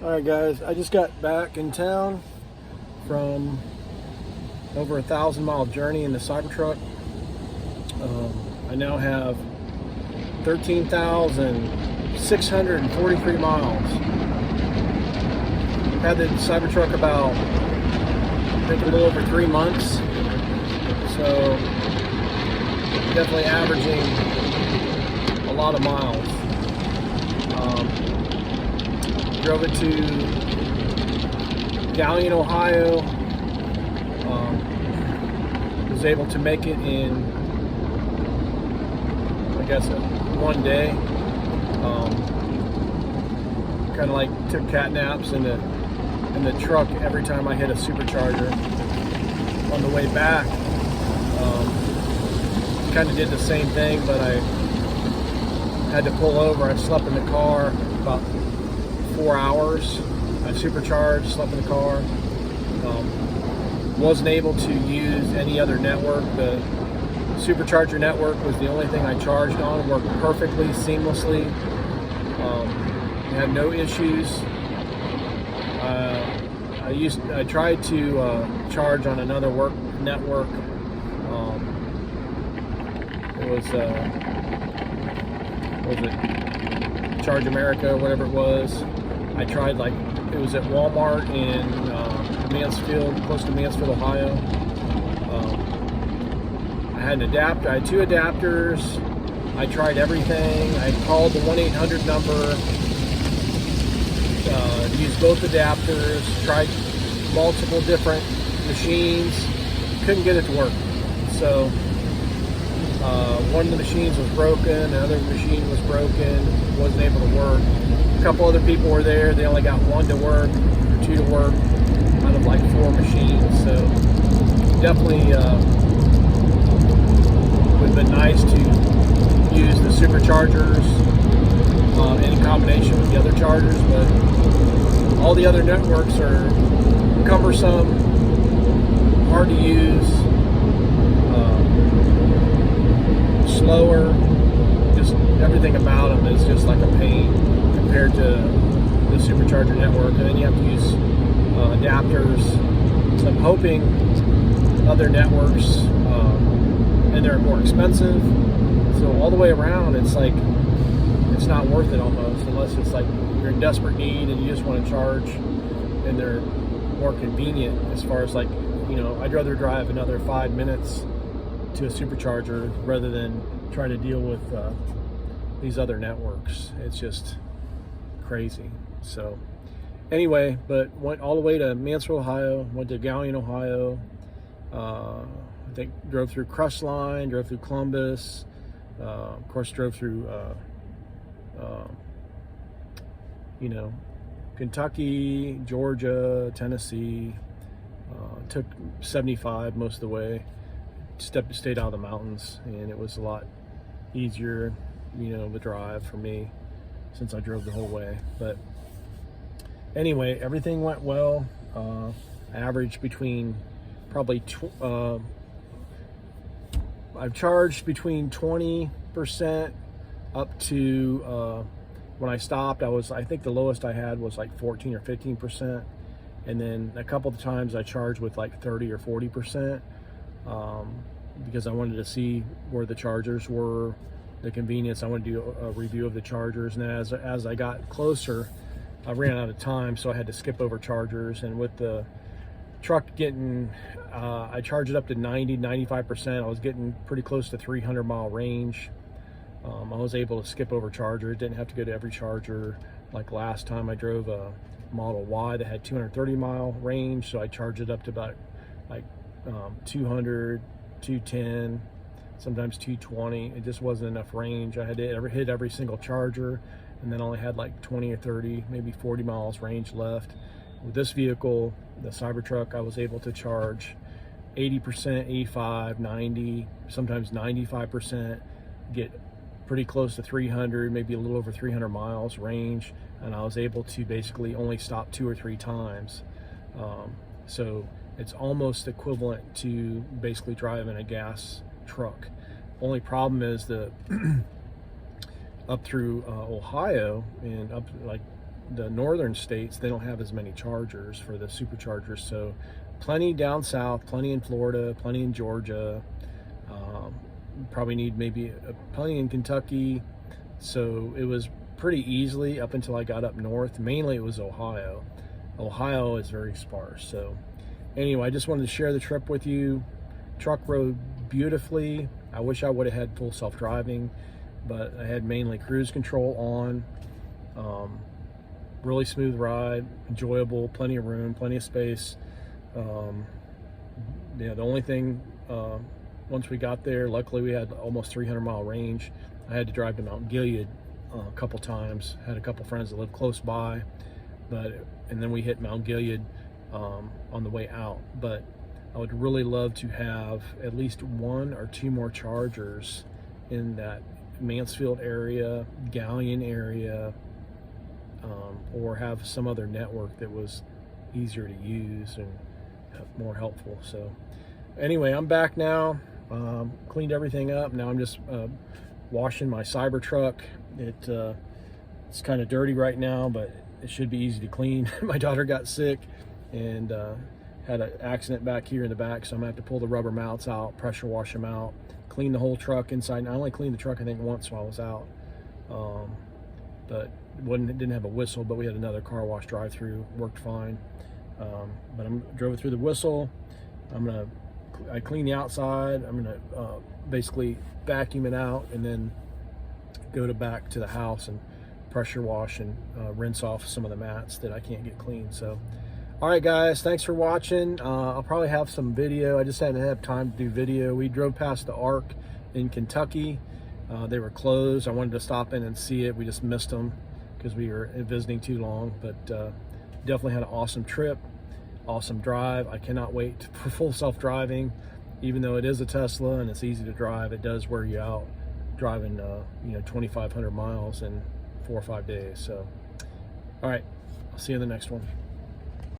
Alright guys, I just got back in town from over 1,000-mile journey in the Cybertruck. I now have 13,643 miles. Had the Cybertruck about, I think, a little over 3 months. So definitely averaging a lot of miles. Drove it to Gallion, Ohio. Was able to make it in, I guess, one day. Kind of like took cat naps in the truck every time I hit a supercharger. On the way back, kind of did the same thing, but I had to pull over. I slept in the car about 4 hours. I supercharged, slept in the car. Wasn't able to use any other network. The supercharger network was the only thing I charged on. Worked perfectly, seamlessly. Had no issues. I tried to charge on another network. It was what was it? Charge America, whatever it was. I tried, like, it was at Walmart in Mansfield, close to Mansfield, Ohio. I had an adapter. I had 2 adapters. I tried everything. I called the 1-800 number. Used both adapters. Tried multiple different machines. Couldn't get it to work. So one of the machines was broken. The other machine was broken. Wasn't able to work. A couple other people were there. They only got 1 to work, or 2 to work, out of like 4 machines. So definitely would have been nice to use the superchargers in combination with the other chargers, but all the other networks are cumbersome, hard to use, slower. Just everything about them is just like a pain compared to the supercharger network. And then you have to use adapters. So I'm hoping other networks, and they're more expensive. So all the way around, it's like, it's not worth it almost, unless it's like you're in desperate need and you just want to charge, and they're more convenient as far as, like, you know, I'd rather drive another 5 minutes to a supercharger rather than trying to deal with these other networks. It's just crazy. So anyway, but went all the way to Mansfield, Ohio, went to Gallion, Ohio. I think drove through Crestline, drove through Columbus, of course drove through you know, Kentucky, Georgia, Tennessee. Took 75 most of the way. Stayed out of the mountains, and it was a lot easier, you know, the drive for me since I drove the whole way. But anyway, everything went well. Averaged between probably I've charged between 20% up to when I stopped, I think the lowest I had was like 14 or 15%, and then a couple of times I charged with like 30 or 40%. Because I wanted to see where the chargers were, the convenience. I wanted to do a review of the chargers, and as I got closer, I ran out of time, so I had to skip over chargers. And with the truck getting, I charged it up to 95%. I was getting pretty close to 300-mile range. I was able to skip over chargers. Didn't have to go to every charger like last time. I drove a Model Y that had 230-mile range, so I charged it up to about like 200, 210, sometimes 220. It just wasn't enough range. I had to hit every single charger, and then only had like 20 or 30, maybe 40 miles range left. With this vehicle, the Cybertruck, I was able to charge 80%, 85, 90, sometimes 95%, get pretty close to 300, maybe a little over 300 miles range, and I was able to basically only stop 2 or 3 times. So it's almost equivalent to basically driving a gas truck. Only problem is the up through Ohio and up like the northern states, they don't have as many chargers for the superchargers. So plenty down south, plenty in Florida, plenty in Georgia. Probably need maybe plenty in Kentucky. So it was pretty easily up until I got up north. Mainly it was Ohio. Ohio is very sparse. So anyway, I just wanted to share the trip with you. Truck rode beautifully. I wish I would have had full self-driving, but I had mainly cruise control on. Really smooth ride, enjoyable, plenty of room, plenty of space. Yeah, the only thing, once we got there, luckily we had almost 300-mile range. I had to drive to Mount Gilead a couple times. Had a couple friends that live close by, and then we hit Mount Gilead on the way out. But I would really love to have at least 1 or 2 more chargers in that Mansfield area, Galleon area, or have some other network that was easier to use and more helpful. So anyway, I'm back now. Cleaned everything up. Now I'm just washing my Cybertruck. It's kind of dirty right now, but it should be easy to clean. My daughter got sick and had an accident back here in the back, so I'm gonna have to pull the rubber mounts out, pressure wash them out, clean the whole truck inside. And I only cleaned the truck I think once while I was out, but didn't have a whistle. But we had another car wash drive-through, worked fine. But I drove it through the whistle. I clean the outside. I'm gonna basically vacuum it out and then go back to the house and pressure wash and rinse off some of the mats that I can't get clean. So all right guys, thanks for watching. I'll probably have some video. I just hadn't had time to do video. We drove past the Ark in Kentucky. They were closed. I wanted to stop in and see it. We just missed them because we were visiting too long. But definitely had an awesome trip, awesome drive. I cannot wait for full self-driving. Even though it is a Tesla and it's easy to drive, it does wear you out driving 2,500 miles in 4 or 5 days. So all right, I'll see you in the next one.